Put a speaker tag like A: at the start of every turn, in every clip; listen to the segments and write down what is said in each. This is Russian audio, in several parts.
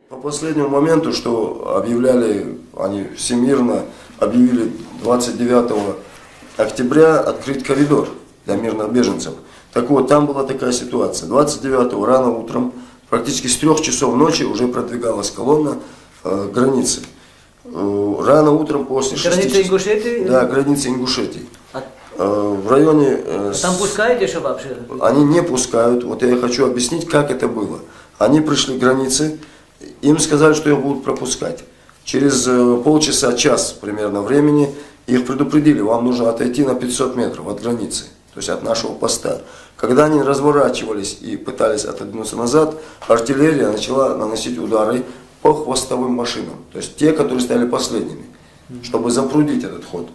A: По последнему моменту, что объявляли, они всемирно объявили 29 октября открыть коридор для мирных беженцев. Так вот, там была такая ситуация. 29-го рано утром, практически с 3 часов ночи уже продвигалась колонна границы. Рано утром после 6
B: Граница Ингушетии?
A: Да, граница Ингушетии. В районе...
B: Там пускаете еще вообще?
A: Они не пускают. Вот я хочу объяснить, как это было. Они пришли к границе, им сказали, что их будут пропускать. Через полчаса, час примерно времени их предупредили, вам нужно отойти на 500 метров от границы, то есть от нашего поста. Когда они разворачивались и пытались отодвинуться назад, артиллерия начала наносить удары по хвостовым машинам, то есть те, которые стали последними, чтобы запрудить этот ход.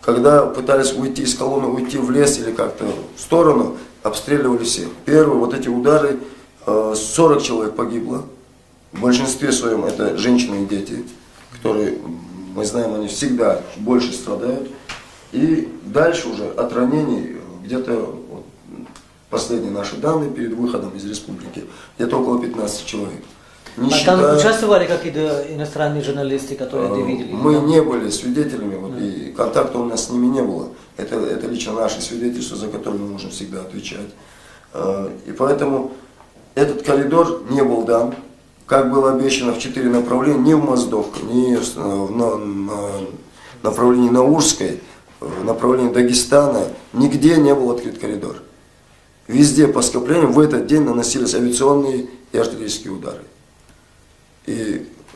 A: Когда пытались уйти из колонны, уйти в лес или как-то в сторону, обстреливали всех. Первые вот эти удары, 40 человек погибло, в большинстве своем это женщины и дети, которые, мы знаем, они всегда больше страдают. И дальше уже от ранений, где-то вот, последние наши данные перед выходом из республики, где-то около 15 человек.
B: Там участвовали какие-то иностранные журналисты, которые это видели?
A: Мы не были свидетелями, вот, и контакта у нас с ними не было. Это лично наши свидетельства, за которые мы можем всегда отвечать. И поэтому этот коридор не был дан, как было обещано, в 4 направления, ни в Моздовку, ни в направлении Наурской, в направлении Дагестана, нигде не был открыт коридор. Везде по скоплениям в этот день наносились авиационные и артиллерийские удары.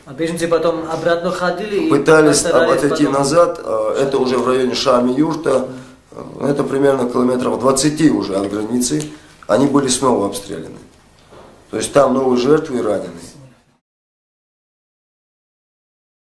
B: А беженцы потом обратно ходили?
A: Пытались отойти назад, это уже в районе Шами-Юрта, это примерно километров 20 уже от границы, они были снова обстреляны. То есть там новые жертвы и раненые.